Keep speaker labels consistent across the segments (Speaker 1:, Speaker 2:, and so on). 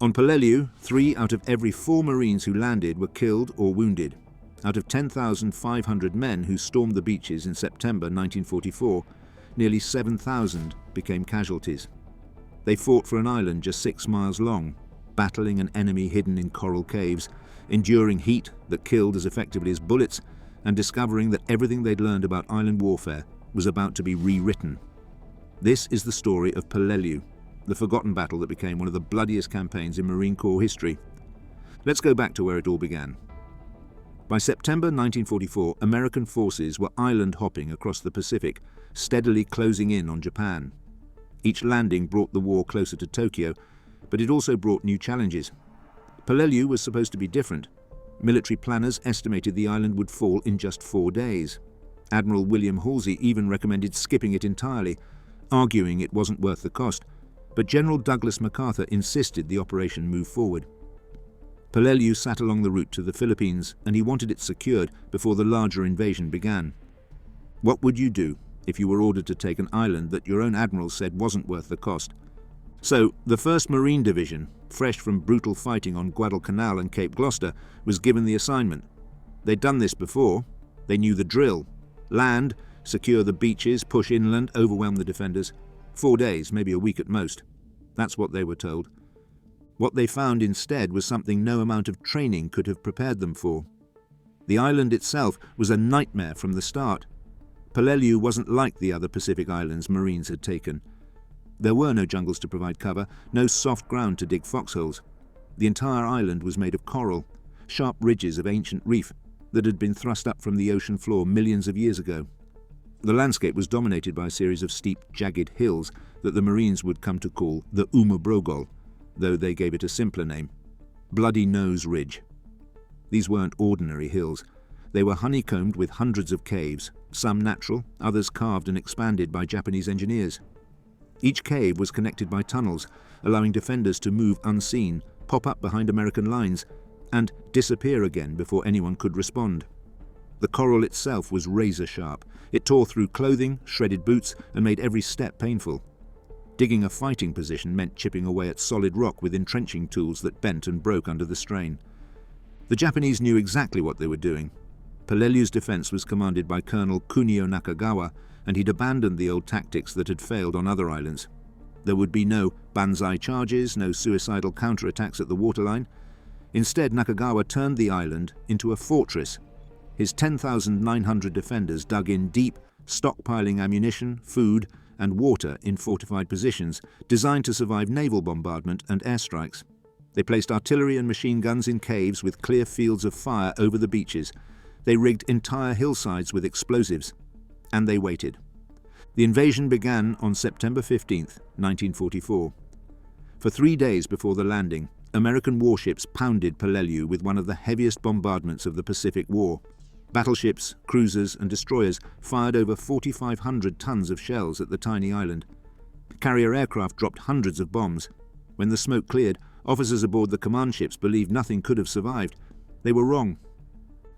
Speaker 1: On Peleliu, 3 out of every 4 Marines who landed were killed or wounded. Out of 10,500 men who stormed the beaches in September 1944, nearly 7,000 became casualties. They fought for an island just 6 miles long, battling an enemy hidden in coral caves, enduring heat that killed as effectively as bullets, and discovering that everything they'd learned about island warfare was about to be rewritten. This is the story of Peleliu, the forgotten battle that became one of the bloodiest campaigns in Marine Corps history. Let's go back to where it all began. By September 1944, American forces were island hopping across the Pacific, steadily closing in on Japan. Each landing brought the war closer to Tokyo, but it also brought new challenges. Peleliu was supposed to be different. Military planners estimated the island would fall in just 4 days. Admiral William Halsey even recommended skipping it entirely, arguing it wasn't worth the cost, but General Douglas MacArthur insisted the operation move forward. Peleliu sat along the route to the Philippines, and he wanted it secured before the larger invasion began. What would you do if you were ordered to take an island that your own admiral said wasn't worth the cost? So, the 1st Marine Division, fresh from brutal fighting on Guadalcanal and Cape Gloucester, was given the assignment. They'd done this before. They knew the drill. Land, secure the beaches, push inland, overwhelm the defenders. 4 days, maybe a week at most. That's what they were told. What they found instead was something no amount of training could have prepared them for. The island itself was a nightmare from the start. Peleliu wasn't like the other Pacific islands Marines had taken. There were no jungles to provide cover, no soft ground to dig foxholes. The entire island was made of coral, sharp ridges of ancient reef that had been thrust up from the ocean floor millions of years ago. The landscape was dominated by a series of steep, jagged hills that the Marines would come to call the Umabrogol, though they gave it a simpler name, Bloody Nose Ridge. These weren't ordinary hills. They were honeycombed with hundreds of caves, some natural, others carved and expanded by Japanese engineers. Each cave was connected by tunnels, allowing defenders to move unseen, pop up behind American lines, and disappear again before anyone could respond. The coral itself was razor sharp. It tore through clothing, shredded boots, and made every step painful. Digging a fighting position meant chipping away at solid rock with entrenching tools that bent and broke under the strain. The Japanese knew exactly what they were doing. Peleliu's defense was commanded by Colonel Kunio Nakagawa, and he'd abandoned the old tactics that had failed on other islands. There would be no banzai charges, no suicidal counterattacks at the waterline. Instead, Nakagawa turned the island into a fortress. His 10,900 defenders dug in deep, stockpiling ammunition, food, and water in fortified positions designed to survive naval bombardment and airstrikes. They placed artillery and machine guns in caves with clear fields of fire over the beaches. They rigged entire hillsides with explosives. And they waited. The invasion began on September 15, 1944. For 3 days before the landing, American warships pounded Peleliu with one of the heaviest bombardments of the Pacific War. Battleships, cruisers, and destroyers fired over 4,500 tons of shells at the tiny island. Carrier aircraft dropped hundreds of bombs. When the smoke cleared, officers aboard the command ships believed nothing could have survived. They were wrong.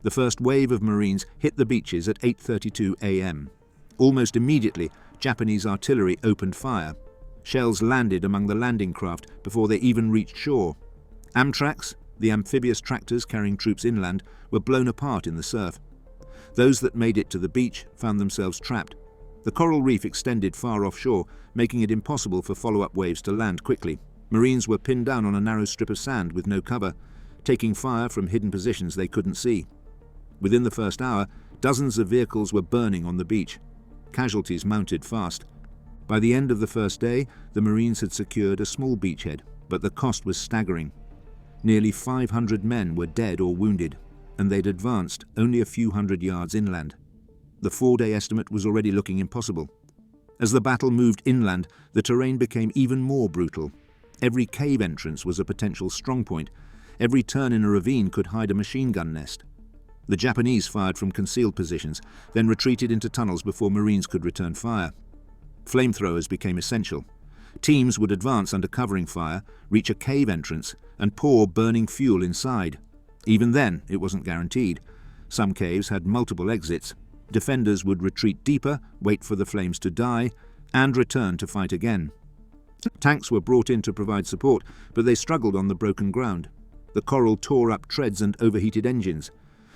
Speaker 1: The first wave of Marines hit the beaches at 8:32 a.m. Almost immediately, Japanese artillery opened fire. Shells landed among the landing craft before they even reached shore. Amtraks, the amphibious tractors carrying troops inland, were blown apart in the surf. Those that made it to the beach found themselves trapped. The coral reef extended far offshore, making it impossible for follow-up waves to land quickly. Marines were pinned down on a narrow strip of sand with no cover, taking fire from hidden positions they couldn't see. Within the first hour, dozens of vehicles were burning on the beach. Casualties mounted fast. By the end of the first day, the Marines had secured a small beachhead, but the cost was staggering. Nearly 500 men were dead or wounded, and they'd advanced only a few hundred yards inland. The 4-day estimate was already looking impossible. As the battle moved inland, the terrain became even more brutal. Every cave entrance was a potential strongpoint. Every turn in a ravine could hide a machine gun nest. The Japanese fired from concealed positions, then retreated into tunnels before Marines could return fire. Flamethrowers became essential. Teams would advance under covering fire, reach a cave entrance, and pour burning fuel inside. Even then, it wasn't guaranteed. Some caves had multiple exits. Defenders would retreat deeper, wait for the flames to die, and return to fight again. Tanks were brought in to provide support, but they struggled on the broken ground. The coral tore up treads and overheated engines.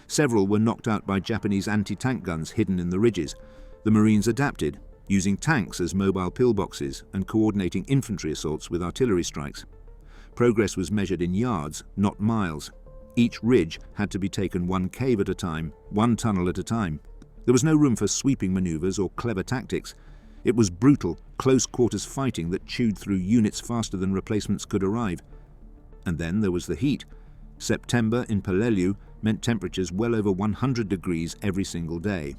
Speaker 1: Several were knocked out by Japanese anti-tank guns hidden in the ridges. The Marines adapted, using tanks as mobile pillboxes and coordinating infantry assaults with artillery strikes. Progress was measured in yards, not miles. Each ridge had to be taken one cave at a time, one tunnel at a time. There was no room for sweeping maneuvers or clever tactics. It was brutal, close-quarters fighting that chewed through units faster than replacements could arrive. And then there was the heat. September in Peleliu meant temperatures well over 100 degrees every single day.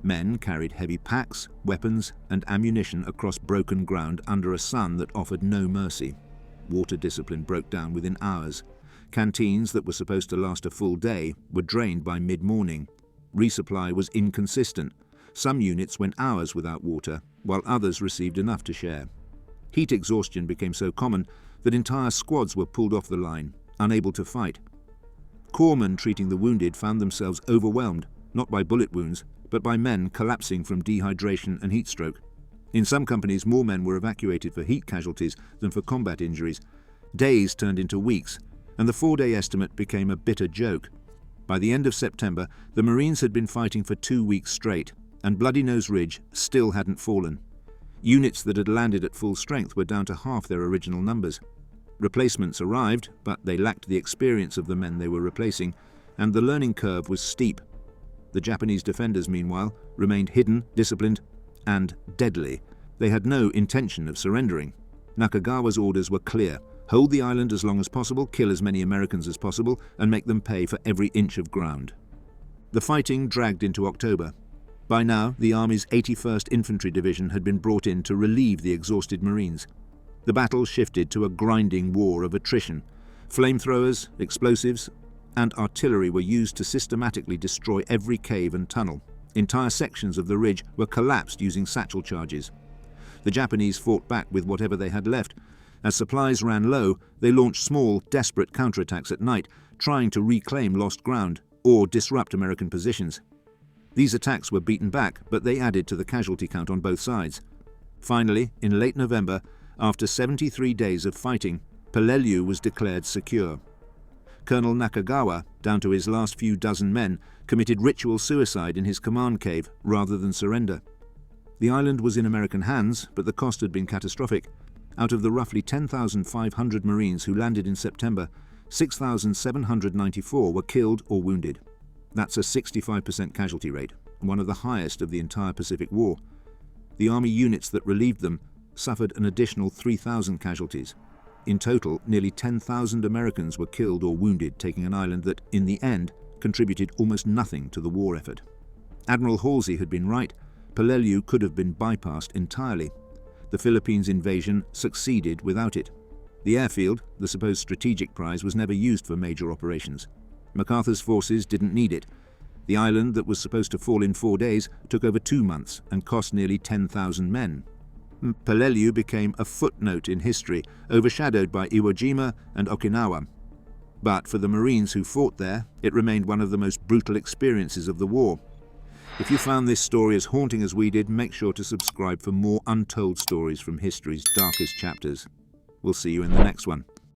Speaker 1: Men carried heavy packs, weapons, and ammunition across broken ground under a sun that offered no mercy. Water discipline broke down within hours. Canteens that were supposed to last a full day were drained by mid-morning. Resupply was inconsistent. Some units went hours without water, while others received enough to share. Heat exhaustion became so common that entire squads were pulled off the line, unable to fight. Corpsmen treating the wounded found themselves overwhelmed, not by bullet wounds, but by men collapsing from dehydration and heat stroke. In some companies, more men were evacuated for heat casualties than for combat injuries. Days turned into weeks, and the 4-day estimate became a bitter joke. By the end of September, the Marines had been fighting for 2 weeks straight, and Bloody Nose Ridge still hadn't fallen. Units that had landed at full strength were down to half their original numbers. Replacements arrived, but they lacked the experience of the men they were replacing, and the learning curve was steep. The Japanese defenders, meanwhile, remained hidden, disciplined, and deadly. They had no intention of surrendering. Nakagawa's orders were clear: hold the island as long as possible, kill as many Americans as possible, and make them pay for every inch of ground. The fighting dragged into October. By now, the Army's 81st Infantry Division had been brought in to relieve the exhausted Marines. The battle shifted to a grinding war of attrition. Flamethrowers, explosives, and artillery were used to systematically destroy every cave and tunnel. Entire sections of the ridge were collapsed using satchel charges. The Japanese fought back with whatever they had left. As supplies ran low, they launched small, desperate counterattacks at night, trying to reclaim lost ground or disrupt American positions. These attacks were beaten back, but they added to the casualty count on both sides. Finally, in late November, after 73 days of fighting, Peleliu was declared secure. Colonel Nakagawa, down to his last few dozen men, committed ritual suicide in his command cave rather than surrender. The island was in American hands, but the cost had been catastrophic. Out of the roughly 10,500 Marines who landed in September, 6,794 were killed or wounded. That's a 65% casualty rate, one of the highest of the entire Pacific War. The Army units that relieved them suffered an additional 3,000 casualties. In total, nearly 10,000 Americans were killed or wounded, taking an island that, in the end, contributed almost nothing to the war effort. Admiral Halsey had been right. Peleliu could have been bypassed entirely. The Philippines invasion succeeded without it. The airfield, the supposed strategic prize, was never used for major operations. MacArthur's forces didn't need it. The island that was supposed to fall in 4 days took over 2 months and cost nearly 10,000 men. Peleliu became a footnote in history, overshadowed by Iwo Jima and Okinawa. But for the Marines who fought there, it remained one of the most brutal experiences of the war. If you found this story as haunting as we did, make sure to subscribe for more untold stories from history's darkest chapters. We'll see you in the next one.